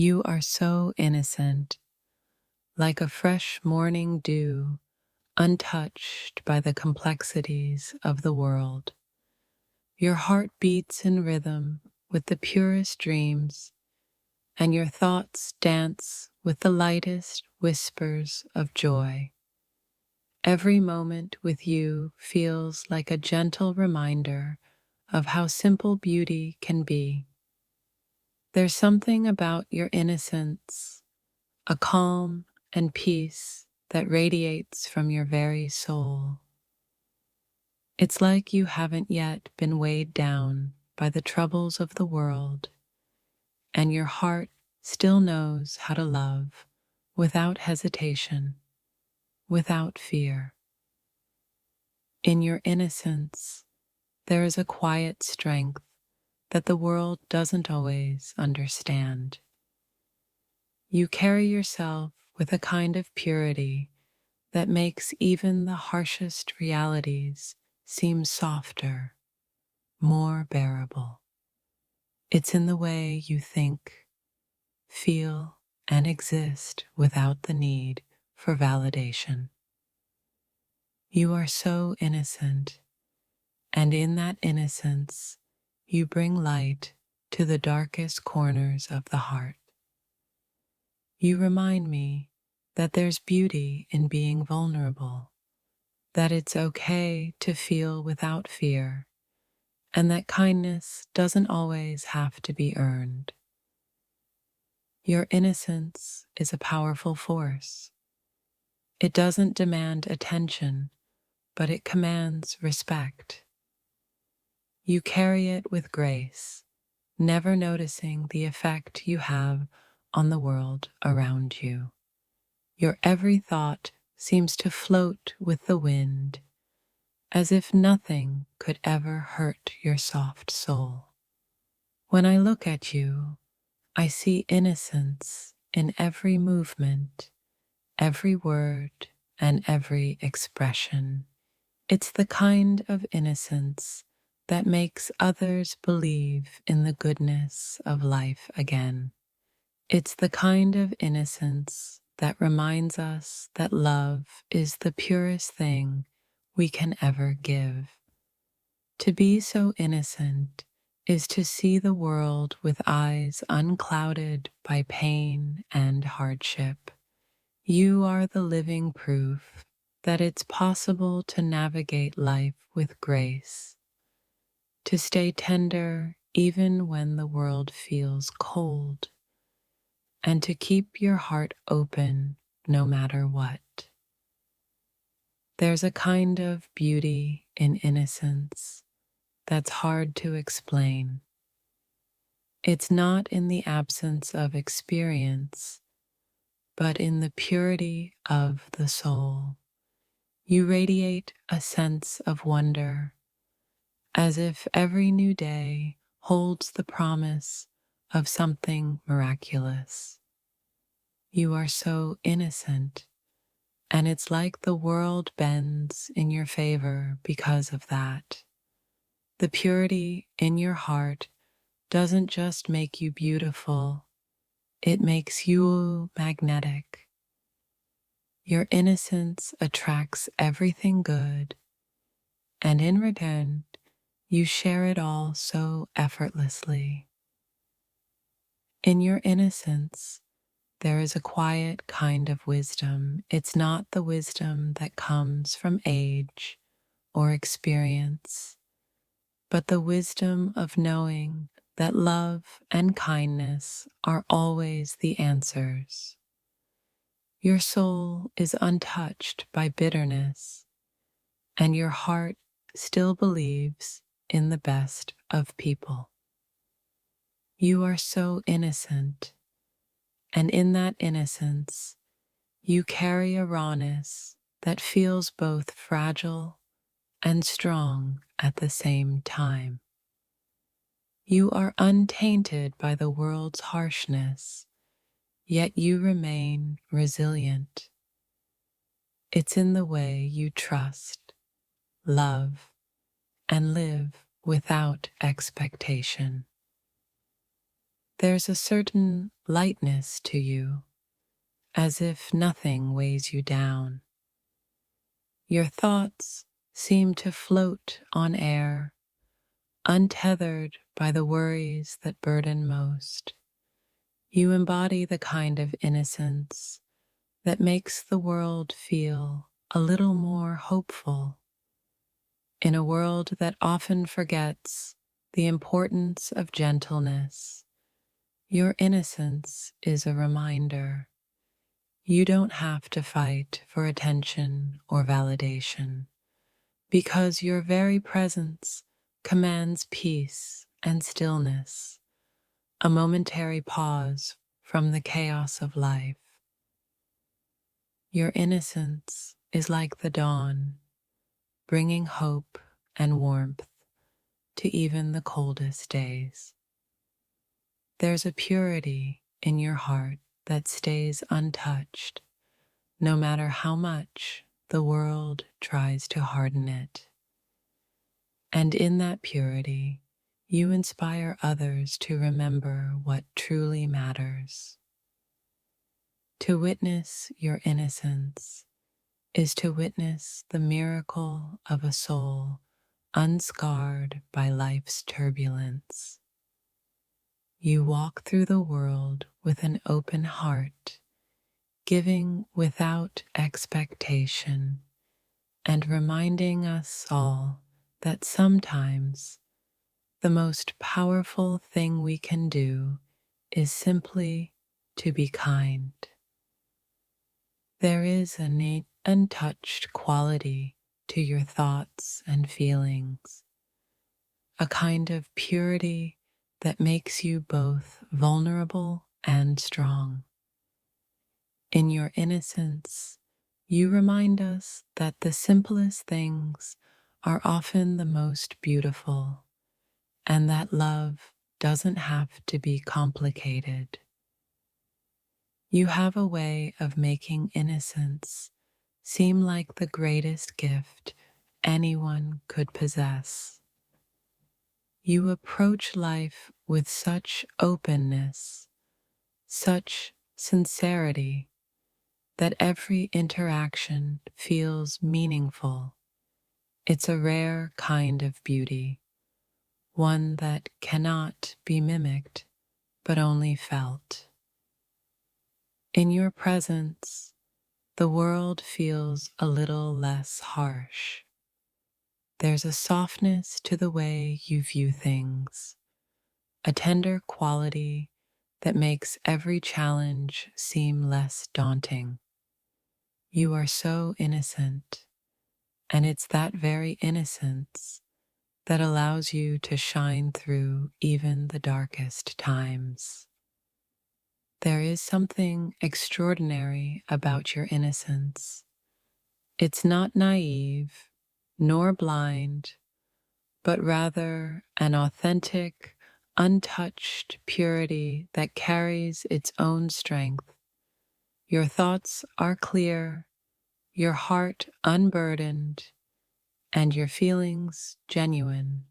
You are so innocent, like a fresh morning dew, untouched by the complexities of the world. Your heart beats in rhythm with the purest dreams, and your thoughts dance with the lightest whispers of joy. Every moment with you feels like a gentle reminder of how simple beauty can be. There's something about your innocence, a calm and peace that radiates from your very soul. It's like you haven't yet been weighed down by the troubles of the world, and your heart still knows how to love without hesitation, without fear. In your innocence, there is a quiet strength that the world doesn't always understand. You carry yourself with a kind of purity that makes even the harshest realities seem softer, more bearable. It's in the way you think, feel, and exist without the need for validation. You are so innocent, and in that innocence, you bring light to the darkest corners of the heart. You remind me that there's beauty in being vulnerable, that it's okay to feel without fear, and that kindness doesn't always have to be earned. Your innocence is a powerful force. It doesn't demand attention, but it commands respect. You carry it with grace, never noticing the effect you have on the world around you. Your every thought seems to float with the wind, as if nothing could ever hurt your soft soul. When I look at you, I see innocence in every movement, every word, and every expression. It's the kind of innocence that makes others believe in the goodness of life again. It's the kind of innocence that reminds us that love is the purest thing we can ever give. To be so innocent is to see the world with eyes unclouded by pain and hardship. You are the living proof that it's possible to navigate life with grace, to stay tender even when the world feels cold, and to keep your heart open no matter what. There's a kind of beauty in innocence that's hard to explain. It's not in the absence of experience, but in the purity of the soul. You radiate a sense of wonder, as if every new day holds the promise of something miraculous. You are so innocent, and it's like the world bends in your favor because of that. The purity in your heart doesn't just make you beautiful, it makes you magnetic. Your innocence attracts everything good, and in return, you share it all so effortlessly. In your innocence, there is a quiet kind of wisdom. It's not the wisdom that comes from age or experience, but the wisdom of knowing that love and kindness are always the answers. Your soul is untouched by bitterness, and your heart still believes in the best of people. You are so innocent, and in that innocence, you carry a rawness that feels both fragile and strong at the same time. You are untainted by the world's harshness, yet you remain resilient. It's in the way you trust, love, and live without expectation. There's a certain lightness to you, as if nothing weighs you down. Your thoughts seem to float on air, untethered by the worries that burden most. You embody the kind of innocence that makes the world feel a little more hopeful. In a world that often forgets the importance of gentleness, your innocence is a reminder. You don't have to fight for attention or validation, because your very presence commands peace and stillness, a momentary pause from the chaos of life. Your innocence is like the dawn, bringing hope and warmth to even the coldest days. There's a purity in your heart that stays untouched, no matter how much the world tries to harden it. And in that purity, you inspire others to remember what truly matters. To witness your innocence is to witness the miracle of a soul unscarred by life's turbulence. You walk through the world with an open heart, giving without expectation, and reminding us all that sometimes the most powerful thing we can do is simply to be kind. There is an innate, untouched quality to your thoughts and feelings, a kind of purity that makes you both vulnerable and strong. In your innocence, you remind us that the simplest things are often the most beautiful, and that love doesn't have to be complicated. You have a way of making innocence seem like the greatest gift anyone could possess. You approach life with such openness, such sincerity, that every interaction feels meaningful. It's a rare kind of beauty, one that cannot be mimicked, but only felt. In your presence, the world feels a little less harsh. There's a softness to the way you view things, a tender quality that makes every challenge seem less daunting. You are so innocent, and it's that very innocence that allows you to shine through even the darkest times. There is something extraordinary about your innocence. It's not naive nor blind, but rather an authentic, untouched purity that carries its own strength. Your thoughts are clear, your heart unburdened, and your feelings genuine.